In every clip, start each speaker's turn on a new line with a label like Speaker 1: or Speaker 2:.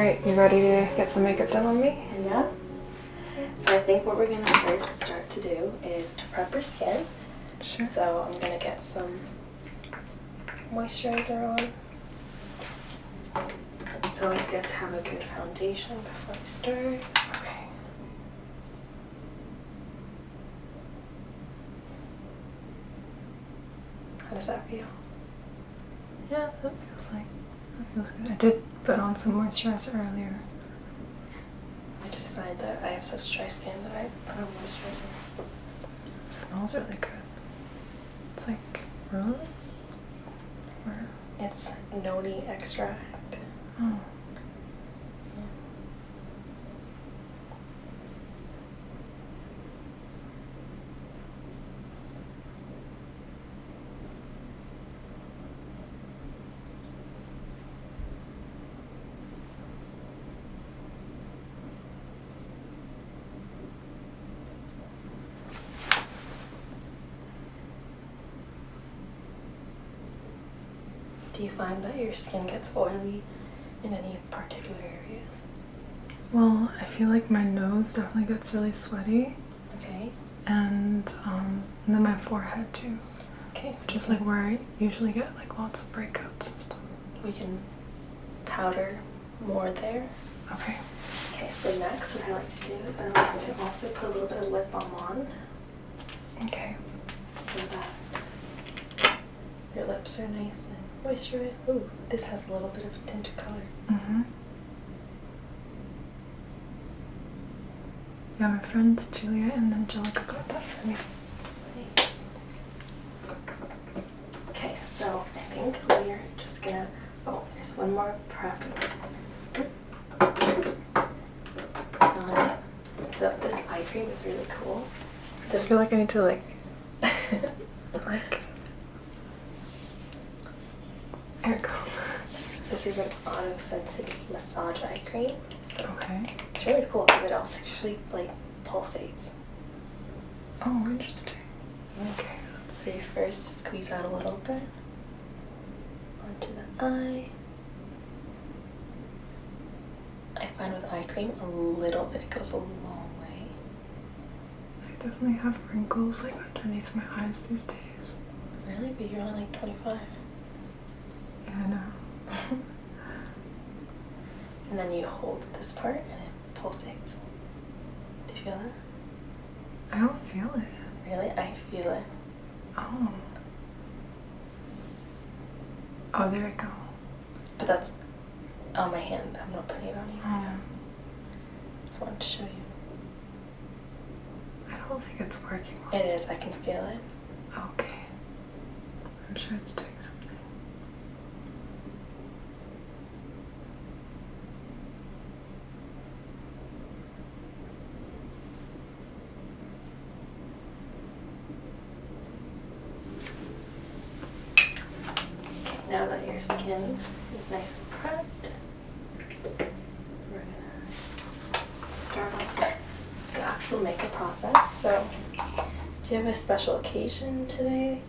Speaker 1: Alright, you ready to get some makeup done on me?
Speaker 2: Yeah. So I think what we're going to first start to do is to prep our skin.
Speaker 1: Sure.
Speaker 2: So I'm going to get some moisturizer on. It's always good to have a good foundation before we start.
Speaker 1: Okay.
Speaker 2: How does that feel?
Speaker 1: Yeah, that feels good. I did put on some moisturizer earlier.
Speaker 2: I just find that I have such dry skin that I put on moisturizer.
Speaker 1: It smells really good. It's like rose? Or...
Speaker 2: It's noni extract.
Speaker 1: Oh.
Speaker 2: Do you find that your skin gets oily in any particular areas?
Speaker 1: Well, I feel like my nose definitely gets really sweaty.
Speaker 2: Okay.
Speaker 1: And then my forehead too.
Speaker 2: Okay, so
Speaker 1: just like where I usually get like lots of breakouts and stuff.
Speaker 2: we can powder more there.
Speaker 1: Okay.
Speaker 2: Okay, so next what I like to do is I like to also put a little bit of lip balm on.
Speaker 1: Okay.
Speaker 2: So that your lips are nice and moisturized. Ooh, this has a little bit of a tint of color.
Speaker 1: Mm-hmm. Yeah, my friends Julia and Angelica got that for me.
Speaker 2: Nice. Okay, so I think we're just gonna, oh, there's one more prep. So this eye cream is really cool.
Speaker 1: I just feel like I need to like there it goes.
Speaker 2: This is an auto-sensitive massage eye cream. So
Speaker 1: Okay.
Speaker 2: it's really cool because it also actually like pulsates.
Speaker 1: Oh, interesting. Okay.
Speaker 2: So you first squeeze out a little bit onto the eye. I find with eye cream a little bit goes a long way.
Speaker 1: I definitely have wrinkles like underneath my eyes these days.
Speaker 2: Really? But you're only like 25.
Speaker 1: Yeah, I know.
Speaker 2: And then you hold this part and it pulsates. Do you feel that?
Speaker 1: I don't feel it.
Speaker 2: Really? I feel it.
Speaker 1: Oh. Oh, there we go.
Speaker 2: But that's on my hand. I'm not putting it on you.
Speaker 1: Oh.
Speaker 2: Just wanted to show you.
Speaker 1: I don't think it's working well.
Speaker 2: It is. I can feel it.
Speaker 1: Okay. I'm sure it's doing something.
Speaker 2: Now that your skin is nice and prepped, we're gonna start off the actual makeup process. So, do you have a special occasion today?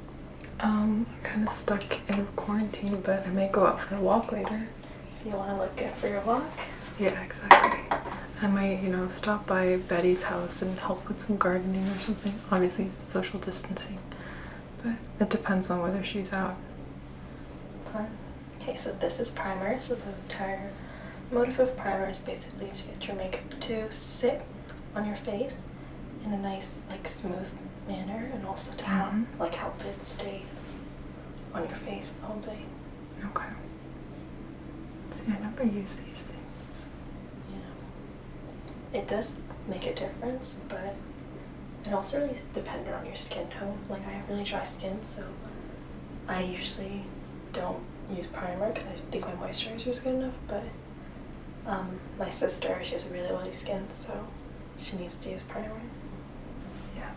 Speaker 1: I'm kind of stuck in quarantine, but I may go out for a walk later.
Speaker 2: So you want to look good for your walk?
Speaker 1: Yeah, exactly. I might, stop by Betty's house and help with some gardening or something. Obviously, social distancing, but it depends on whether she's out.
Speaker 2: Fun. Okay, so this is primer. So the entire motive of primer is basically to get your makeup to sit on your face in a nice, like, smooth manner, and also to help it stay on your face the whole day.
Speaker 1: Okay. See, I never use these things.
Speaker 2: Yeah. It does make a difference, but it also really depends on your skin tone. Like, I have really dry skin, so I usually don't use primer because I think my moisturizer is good enough, but my sister, she has a really oily skin, so she needs to use primer.
Speaker 1: Yeah.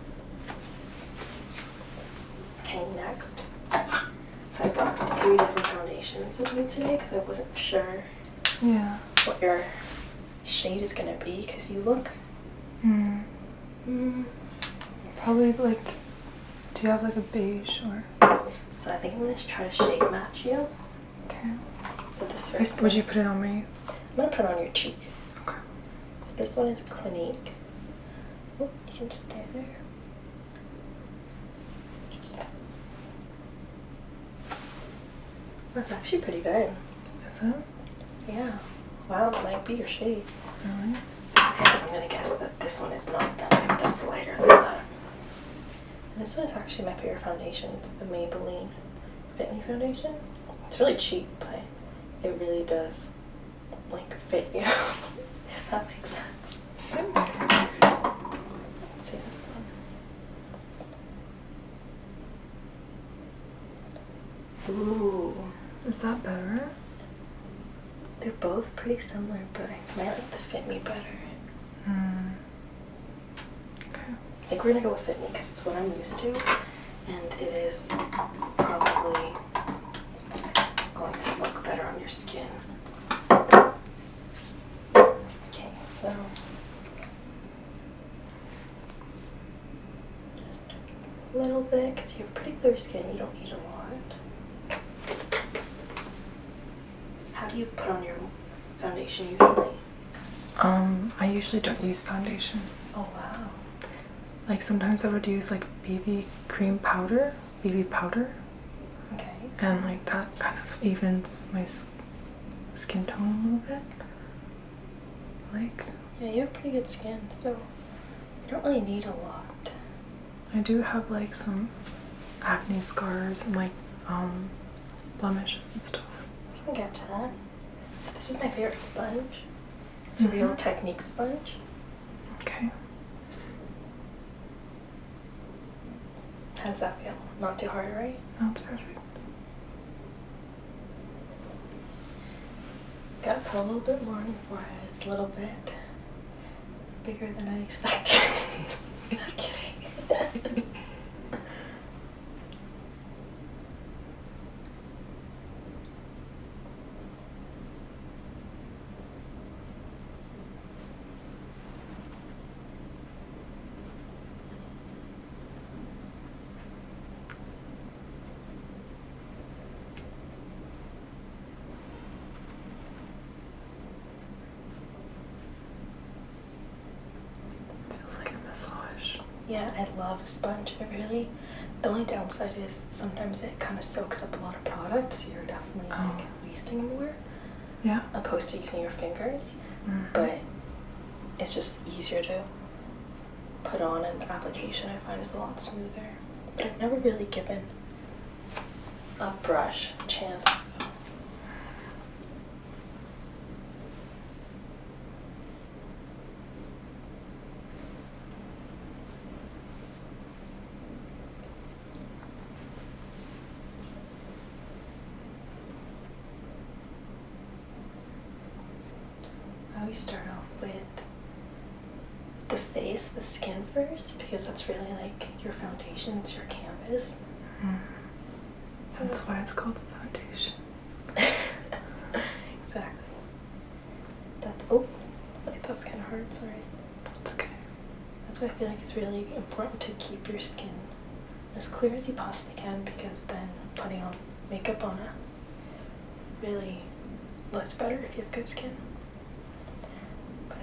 Speaker 2: Okay, next. So I brought 3 different foundations with me today because I wasn't sure what your shade is going to be because you look...
Speaker 1: Probably like, do you have like a beige or...
Speaker 2: So I think I'm going to try to shade match you.
Speaker 1: Okay.
Speaker 2: So this first
Speaker 1: Would you put it on me?
Speaker 2: I'm gonna put it on your cheek.
Speaker 1: Okay.
Speaker 2: So this one is Clinique. Oh, you can just stay there. Just. That's actually pretty good.
Speaker 1: Is it?
Speaker 2: Yeah. Wow, that might be your shade.
Speaker 1: Really?
Speaker 2: Okay, I'm gonna guess that this one is not that. That's lighter than that. And this one is actually my favorite foundation. It's the Maybelline Fit Me foundation. It's really cheap, but it really does like fit you. If that makes sense. Let's see this one. Ooh.
Speaker 1: Is that better?
Speaker 2: They're both pretty similar, but I might like the Fit Me better.
Speaker 1: Okay.
Speaker 2: I think we're gonna go with Fit Me because it's what I'm used to, and it is probably going to look better on your skin. Okay, so just a little bit because you have pretty clear skin. You don't need a lot. How do you put on your foundation usually?
Speaker 1: I usually don't use foundation.
Speaker 2: Oh wow.
Speaker 1: Like sometimes I would use like BB powder,
Speaker 2: Okay.
Speaker 1: and like that kind of evens my skin tone a little bit. Like,
Speaker 2: Yeah, you have pretty good skin, so you don't really need a lot.
Speaker 1: I do have like some acne scars and like blemishes and stuff.
Speaker 2: We can get to that. So this is my favorite sponge. It's a Real Technique sponge.
Speaker 1: Okay.
Speaker 2: How does that feel? Not too hard, right?
Speaker 1: That's perfect.
Speaker 2: Gotta put a little bit more on your forehead. It's a little bit bigger than I expected. I'm kidding.
Speaker 1: Feels like a massage.
Speaker 2: Yeah, I love a sponge. It really, the only downside is sometimes it kind of soaks up a lot of product, so you're definitely like wasting more.
Speaker 1: Yeah.
Speaker 2: Opposed to using your fingers.
Speaker 1: Mhm.
Speaker 2: But it's just easier to put on, and the application I find is a lot smoother. But I've never really given a brush a chance. So. I always start off with the face, the skin first, because that's really like your foundation, it's your canvas.
Speaker 1: So that's why it's called the foundation.
Speaker 2: Exactly. That's, oh, I thought that was kind of hard, sorry.
Speaker 1: It's okay.
Speaker 2: That's why I feel like it's really important to keep your skin as clear as you possibly can, because then putting on makeup on it really looks better if you have good skin. But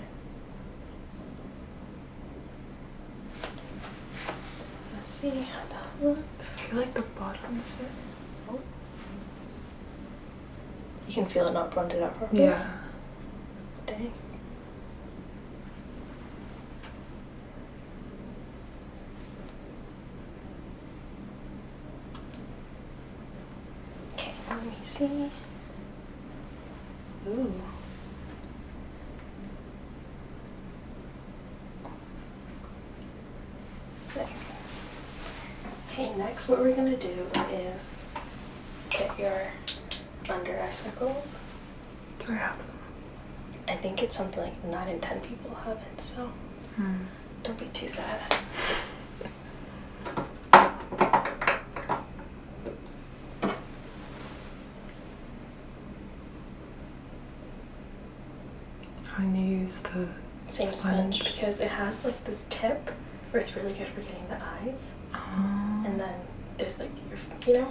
Speaker 2: let's see how that looks.
Speaker 1: I feel like the bottom is it.
Speaker 2: Oh. You can feel it not blended out properly?
Speaker 1: Yeah.
Speaker 2: Dang. Okay, let me see. Ooh. Nice. Okay, next what we're gonna do is get your under eye circles.
Speaker 1: Do I have them?
Speaker 2: I think it's something like 9 in 10 people have it, so don't be too sad.
Speaker 1: And you use the
Speaker 2: Same sponge because it has like this tip where it's really good for getting the eyes. And then there's like your,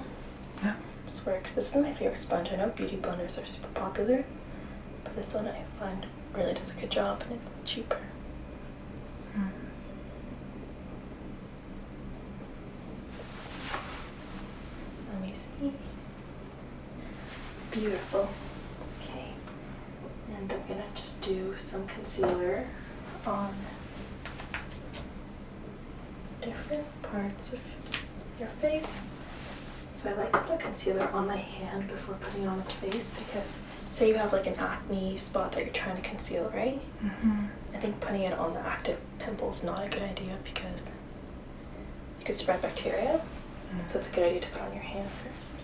Speaker 1: Yeah.
Speaker 2: this works. This is my favorite sponge. I know beauty blenders are super popular, But this one I find really does a good job, and it's cheaper. Let me see. Beautiful. Okay. And I'm gonna just do some concealer on different parts of your face. So I like to put concealer on my hand before putting it on the face, because say you have like an acne spot that you're trying to conceal, right? I think putting it on the active pimple is not a good idea because you could spread bacteria. So it's a good idea to put on your hand first.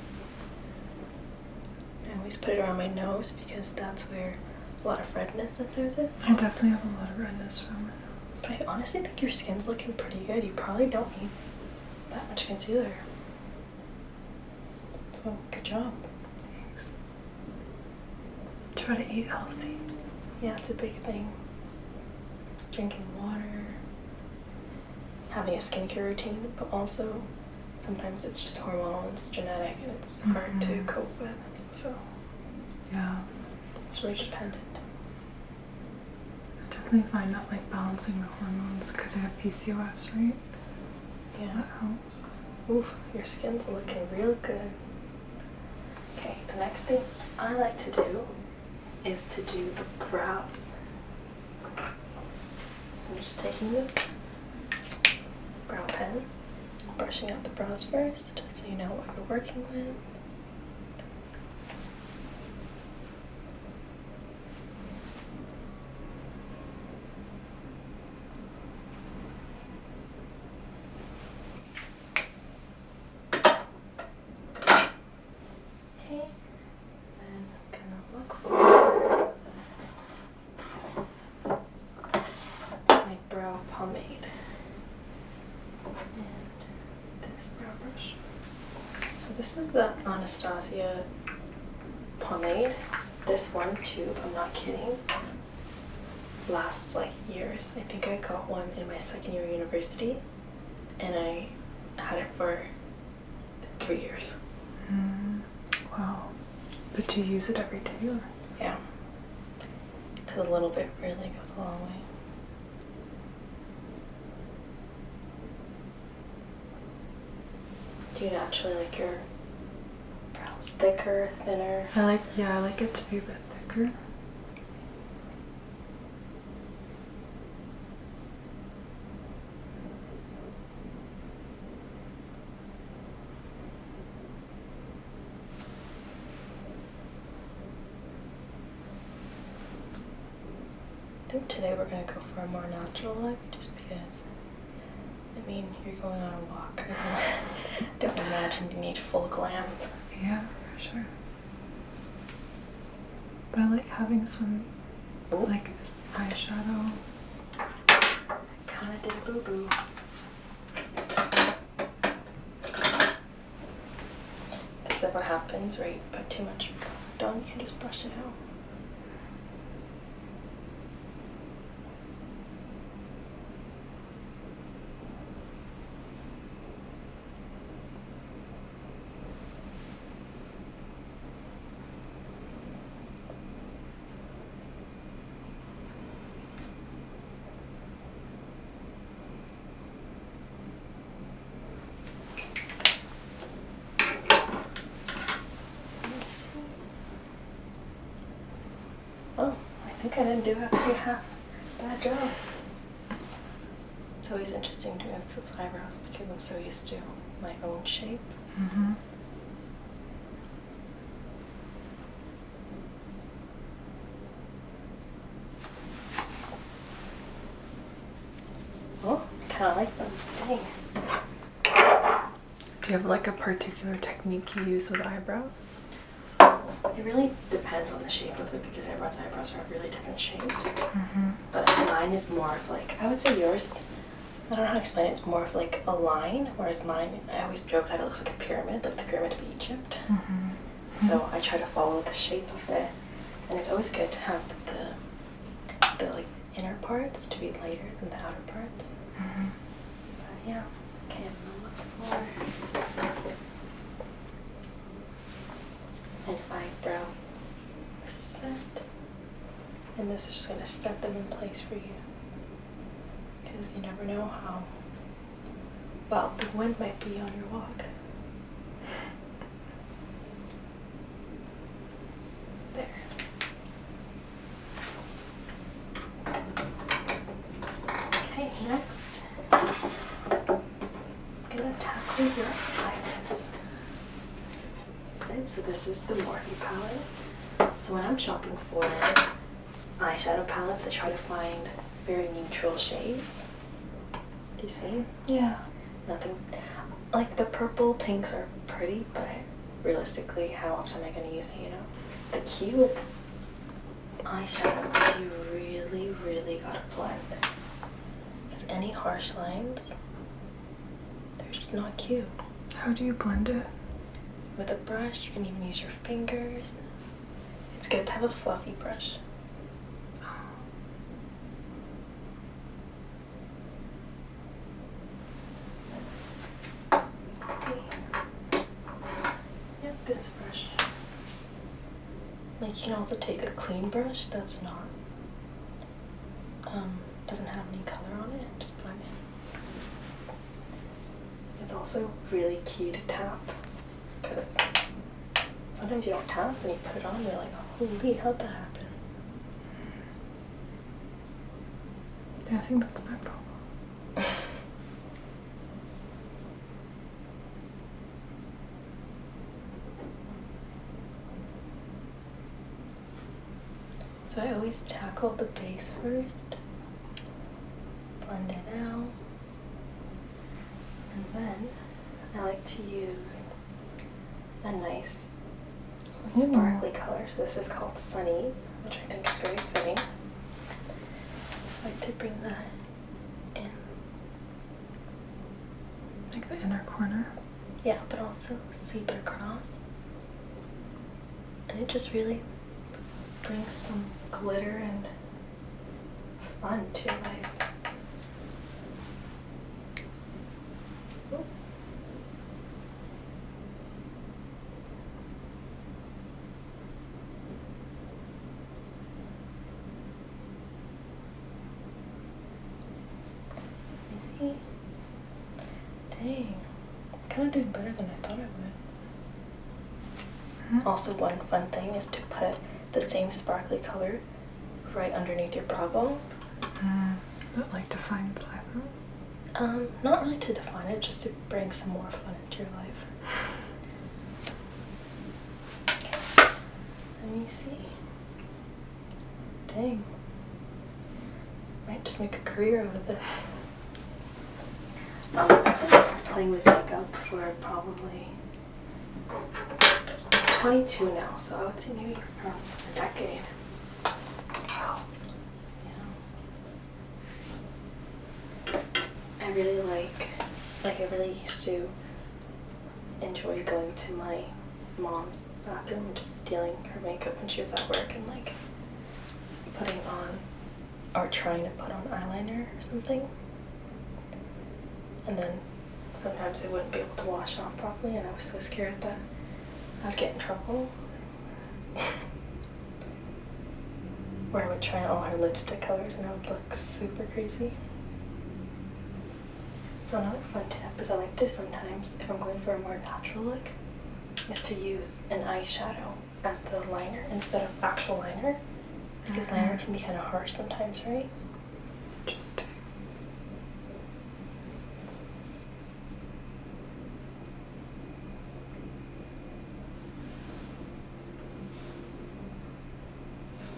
Speaker 2: I always put it around my nose because that's where a lot of redness sometimes is.
Speaker 1: I definitely have a lot of redness around my nose.
Speaker 2: But I honestly think your skin's looking pretty good. You probably don't need that much concealer. So, good job.
Speaker 1: Thanks. Try to eat healthy.
Speaker 2: Yeah, it's a big thing. Drinking water, having a skincare routine, but also sometimes it's just hormonal and it's genetic and it's hard to cope with. So,
Speaker 1: yeah,
Speaker 2: it's really dependent.
Speaker 1: I definitely find that like balancing the hormones, because I have PCOS, right?
Speaker 2: Yeah.
Speaker 1: That helps.
Speaker 2: Oof, your skin's looking real good. Okay, the next thing I like to do is to do the brows. So I'm just taking this brow pen, brushing out the brows first, so you know what you're working with. Pomade and this brow brush. So this is the Anastasia pomade. This one tube, I'm not kidding, lasts like years. I think I got one in my second year of university and I had it for 3 years.
Speaker 1: Wow. But do you use it every day or?
Speaker 2: Yeah. Because a little bit really goes a long way. Do you naturally like your brows thicker, thinner?
Speaker 1: I like it to be a bit thicker.
Speaker 2: I think today we're going to go for a more natural look, just because, I mean, you're going on a walk. Don't imagine you need full glam.
Speaker 1: Yeah, for sure. But I like having some, like, eyeshadow.
Speaker 2: Kinda did a boo-boo. If this ever happens where you put too much product on, you can just brush it out. Oh, I think I didn't do actually half a bad job. It's always interesting doing other people's eyebrows because I'm so used to my own shape. Oh, I kind of like them. Dang.
Speaker 1: Do you have like a particular technique you use with eyebrows?
Speaker 2: It really depends on the shape of it because everyone's eyebrows are really different shapes. But mine is more of like, I would say yours, I don't know how to explain it, it's more of like a line, whereas mine, I always joke that it looks like a pyramid, like the Pyramid of Egypt. So I try to follow the shape of it, and it's always good to have the like inner parts to be lighter than the outer parts. But yeah, okay, I'm gonna look for an eyebrow set. and this is just going to set them in place for you. Because you never know how well the wind might be on your walk. There. Okay, next, I'm gonna tackle your eyelids. So this is the Morphe palette. So when I'm shopping for eyeshadow palettes, I try to find very neutral shades. Do you see?
Speaker 1: Yeah.
Speaker 2: Nothing, like the purple pinks are pretty, but realistically, how often am I going to use it, you know? The key with eyeshadow is you really, really gotta blend. Because any harsh lines, they're just not cute.
Speaker 1: How do you blend it?
Speaker 2: With a brush, you can even use your fingers. It's good to have a fluffy brush. This brush. Like, you can also take a clean brush that's not doesn't have any color on it, just blend it. It's also really key to tap, because sometimes you don't tap and you put it on and you're like, holy, how'd that happen?
Speaker 1: Yeah, I think that's my problem.
Speaker 2: So I always tackle the base first, blend it out, and then I like to use a nice sparkly color. So this is called Sunnies, which I think is very fitting. I like to bring that in.
Speaker 1: Like the inner corner?
Speaker 2: Yeah, but also sweep it across. And it just really brings some glitter and fun to life. Ooh. See? Dang. Kind of doing better than I thought I would.
Speaker 1: Mm-hmm.
Speaker 2: Also, one fun thing is to put the same sparkly color right underneath your brow bone.
Speaker 1: But like define the eyebrow?
Speaker 2: Not really to define it, just to bring some more fun into your life. Let me see. Dang. Might just make a career out of this. I've been playing with makeup for probably 22 now, so I would say maybe around a decade. Wow. Yeah. I really I really used to enjoy going to my mom's bathroom and just stealing her makeup when she was at work and like putting on or trying to put on eyeliner or something. And then sometimes I wouldn't be able to wash off properly and I was so scared that I'd get in trouble. Or I would try on all her lipstick colors and I would look super crazy. So another fun tip is I like to sometimes, if I'm going for a more natural look, is to use an eyeshadow as the liner instead of actual liner. Because liner can be kind of harsh sometimes, right?
Speaker 1: Just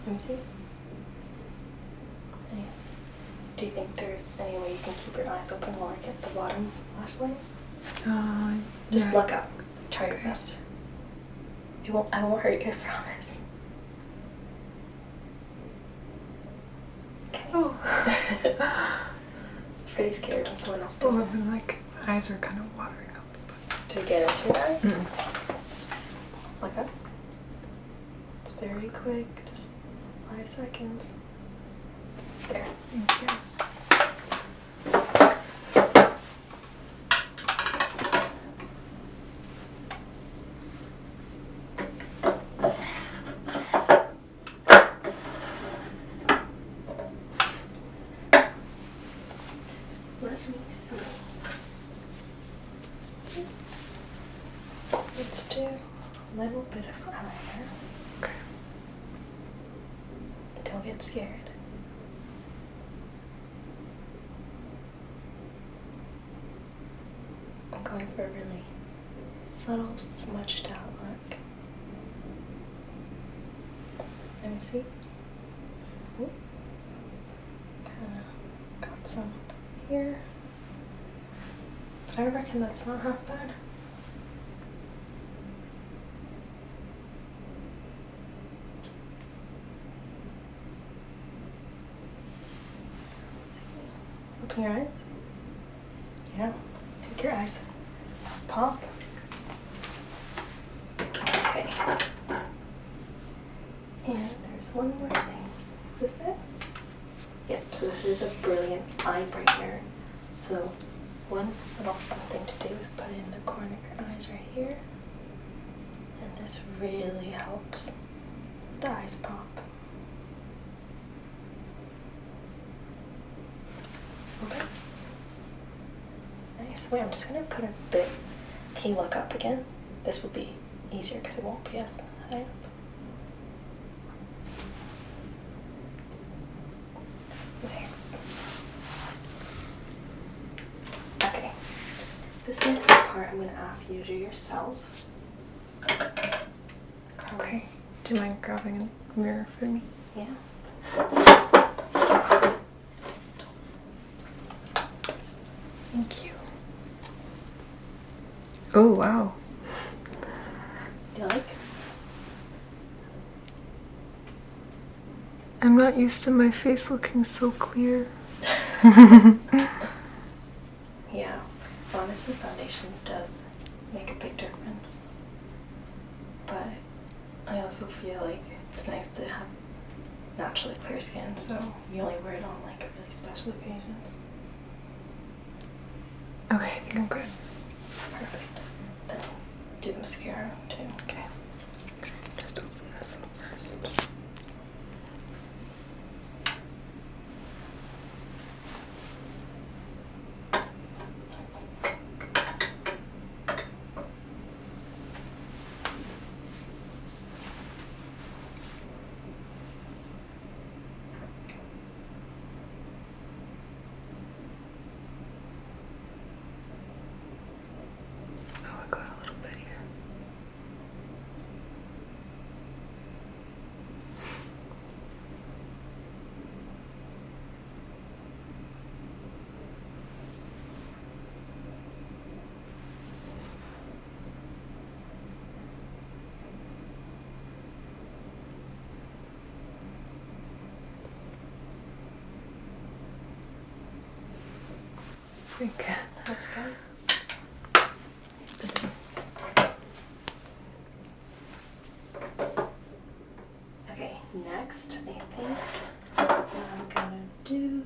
Speaker 2: Let me see. Nice. Do you think there's any way you can keep your eyes open while I get the bottom lash line? Just
Speaker 1: yeah.
Speaker 2: look up. Try your best. I won't hurt you, I promise. Okay.
Speaker 1: Oh.
Speaker 2: It's pretty scary when someone else does
Speaker 1: Well,
Speaker 2: it.
Speaker 1: and like my eyes are kind of watering up.
Speaker 2: To get into your eye?
Speaker 1: Mm-mm.
Speaker 2: Look up. It's very quick, just 5 seconds. There.
Speaker 1: Thank you.
Speaker 2: let me see. Let's do a little bit of eyeliner.
Speaker 1: Okay.
Speaker 2: Don't get scared. I'm going for a really subtle, smudged out look. Let me see. Kinda got some here. I reckon that's not half bad. Open your eyes. Yeah, think your eyes pop. Okay. And there's one more thing. Is this it? Yep, so this is a brilliant eye brightener. So one little fun thing to do is put it in the corner of your eyes right here. And this really helps the eyes pop. Okay. Nice. Wait, I'm just gonna put a bit. Can you look up again? This will be easier because it won't be as high up. Nice. Okay. This next part I'm gonna ask you to do yourself.
Speaker 1: Okay. Do you mind grabbing a mirror for me?
Speaker 2: Yeah.
Speaker 1: Thank you. Oh, wow.
Speaker 2: You like?
Speaker 1: I'm not used to my face looking so clear.
Speaker 2: Yeah. Honestly, foundation does make a big difference. But I also feel like it's nice to have naturally clear skin, so you only wear it on like really special occasions.
Speaker 1: Okay, I think I'm good.
Speaker 2: Perfect. Then do the mascara too.
Speaker 1: Okay. Just open this one first. Oh, I got a little bit here. I think.
Speaker 2: Looks good. This. Okay, next I think what I'm gonna do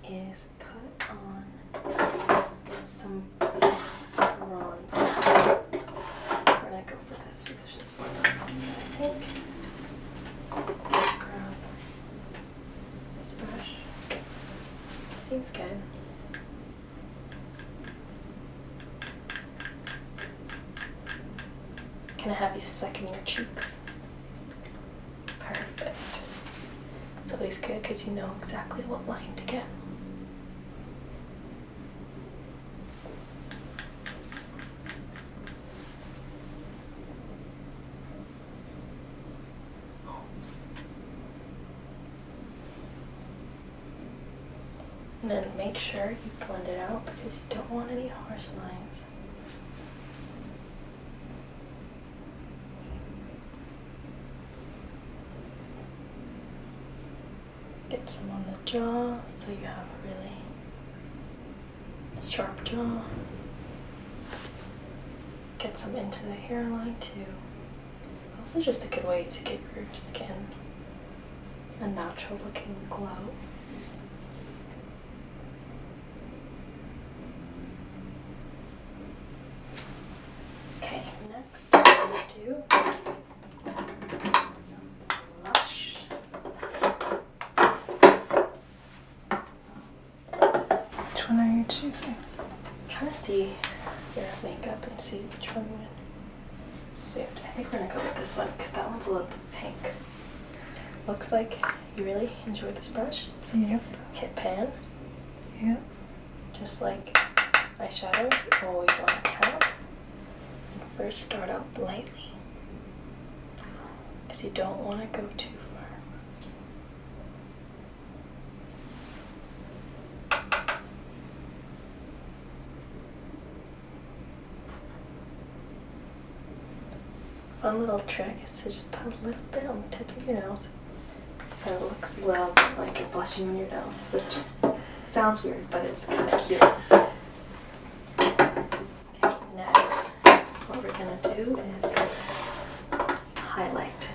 Speaker 2: is put on some bronzer. We're gonna go for this Physicians Formula bronzer, I think. Grab this brush. Seems good. Can I have you second your cheeks? Perfect. It's always good because you know exactly what line to get. And then make sure you blend it out because you don't want any harsh lines. Get some on the jaw so you have a really sharp jaw. Get some into the hairline too. Also just a good way to give your skin a natural looking glow. Okay, next I'm going to do some blush.
Speaker 1: Which Which one are you choosing?
Speaker 2: I'm trying to see your makeup and see which one would suit. I think we're gonna go with this one because that one's a little bit pink. Looks like you really enjoy this brush.
Speaker 1: Yep.
Speaker 2: Hit pan.
Speaker 1: Yep.
Speaker 2: Just like eyeshadow, always on tap. And first start out lightly because you don't want to go too far. Fun little trick is to just put a little bit on the tip of your nose so it looks a little bit like you're blushing on your nose, which sounds weird, but it's kind of cute. Okay, next, what we're gonna do is highlight.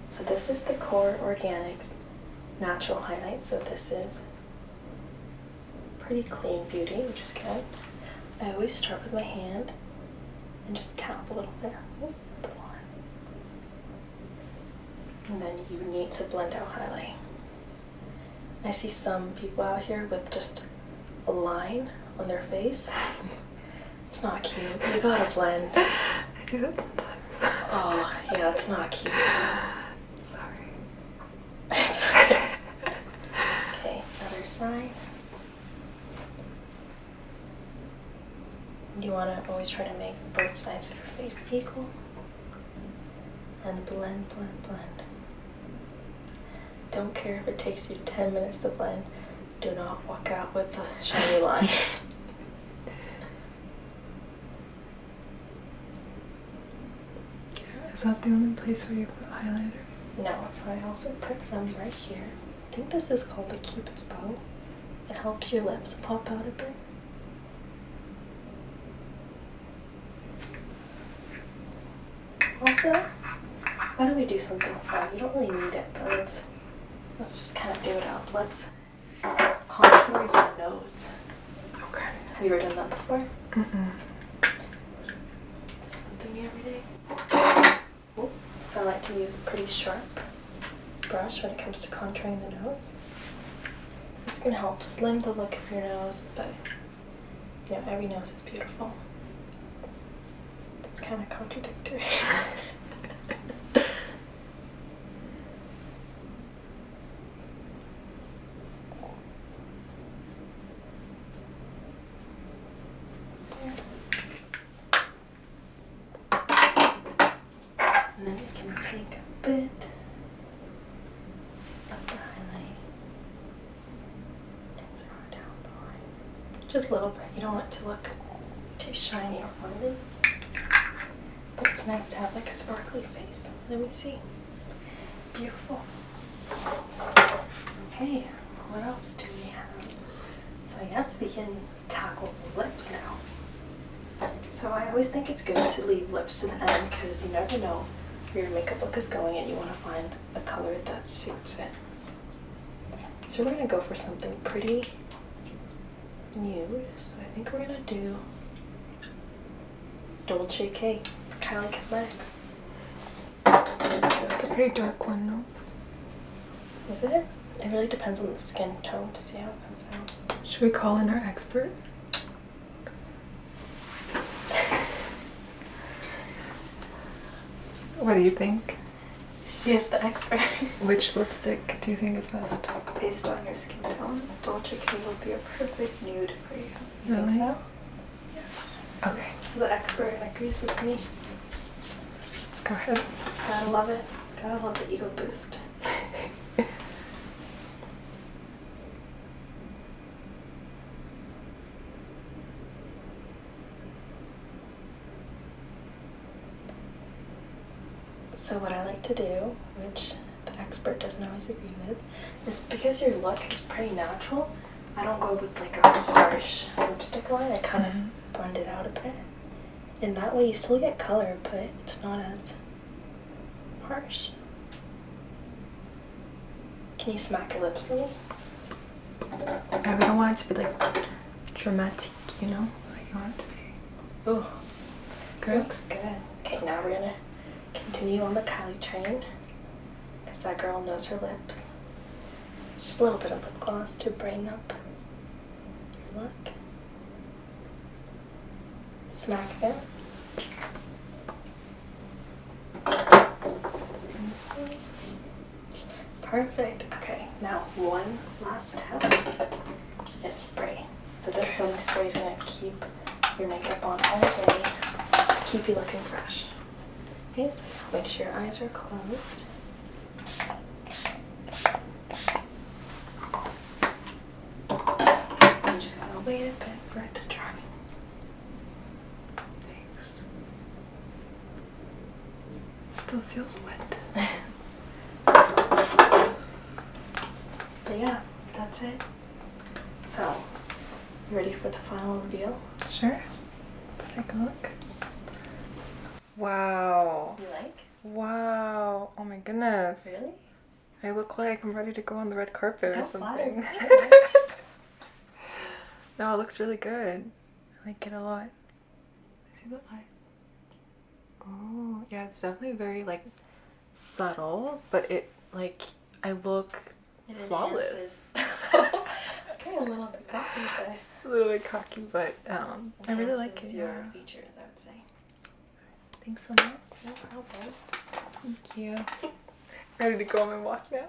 Speaker 2: So this is the Core Organics Natural Highlight. So this is pretty clean beauty, which is good. I always start with my hand and just tap a little bit with the line. And then you need to blend out highlight. I see some people out here with just a line on their face. It's not cute. You gotta blend.
Speaker 1: I do that sometimes.
Speaker 2: Oh, yeah, it's not cute.
Speaker 1: Sorry.
Speaker 2: It's okay. Okay, other side. You want to always try to make both sides of your face equal. And blend, blend, blend. Don't care if it takes you 10 minutes to blend. Do not walk out with a shiny line.
Speaker 1: Is that the only place where you put highlighter?
Speaker 2: No, so I also put some right here. I think this is called the Cupid's bow. It helps your lips pop out a bit. Also, why don't we do something fun? You don't really need it, but let's just kind of do it up. Let's contour your nose.
Speaker 1: Okay.
Speaker 2: Have you ever done that before?
Speaker 1: Mm-mm.
Speaker 2: Something new every day. Ooh. So I like to use a pretty sharp brush when it comes to contouring the nose. So this can help slim the look of your nose, but you know, every nose is beautiful. It's kind of contradictory. And then you can take a bit of the highlight and draw down the line. Just a little bit. You don't want it to look too shiny or oily. But it's nice to have like a sparkly face. Let me see. Beautiful. Okay, what else do we have? So I guess we can tackle the lips now. So I always think it's good to leave lips to the end because you never know where your makeup look is going and you want to find a color that suits it. So we're going to go for something pretty nude. So I think we're going to do Dolce K. Kylie Cosmetics.
Speaker 1: It's a pretty dark one, no?
Speaker 2: Is it? It really depends on the skin tone to see how it comes out.
Speaker 1: Should we call in our expert? What do you think?
Speaker 2: She is the expert.
Speaker 1: Which lipstick do you think is best?
Speaker 2: Based on your skin tone, Dolce K would be a perfect nude for you. You
Speaker 1: Really?
Speaker 2: think so? Yes.
Speaker 1: Okay.
Speaker 2: So the expert agrees with me.
Speaker 1: Let's go ahead.
Speaker 2: Gotta love it. Gotta love the ego boost. So what I like to do, which the expert doesn't always agree with, is because your look is pretty natural, I don't go with like a harsh lipstick line. I kind of blend it out a bit. And that way you still get color, but it's not as harsh. Can you smack your lips for me?
Speaker 1: Yeah, we don't want it to be like dramatic, you know? Like you want it to be.
Speaker 2: Oh,
Speaker 1: Good?
Speaker 2: looks good. Okay, now we're gonna continue on the Kylie train, because that girl knows her lips. It's just a little bit of lip gloss to brighten up your look. Smack again. Perfect. Okay, now one last step is spray. So this setting spray is going to keep your makeup on all day, keep you looking fresh. Okay, so make sure your eyes are closed. I'm just going to wait a bit for it to dry.
Speaker 1: Thanks. Still feels wet.
Speaker 2: But yeah, that's it. So, you ready for the final reveal?
Speaker 1: Sure. Let's take a look. Wow.
Speaker 2: You like?
Speaker 1: Wow. Oh my goodness.
Speaker 2: Really?
Speaker 1: I look like I'm ready to go on the red carpet or something. No, it looks really good. I like it a lot. See the eye? Oh, yeah, it's definitely very like subtle, but it like I look flawless.
Speaker 2: Okay, a little bit cocky, but
Speaker 1: A little bit cocky, but I really like it.
Speaker 2: your
Speaker 1: Yeah.
Speaker 2: features, I would say.
Speaker 1: Thanks so much.
Speaker 2: No problem.
Speaker 1: Thank you. Ready to go on my walk now.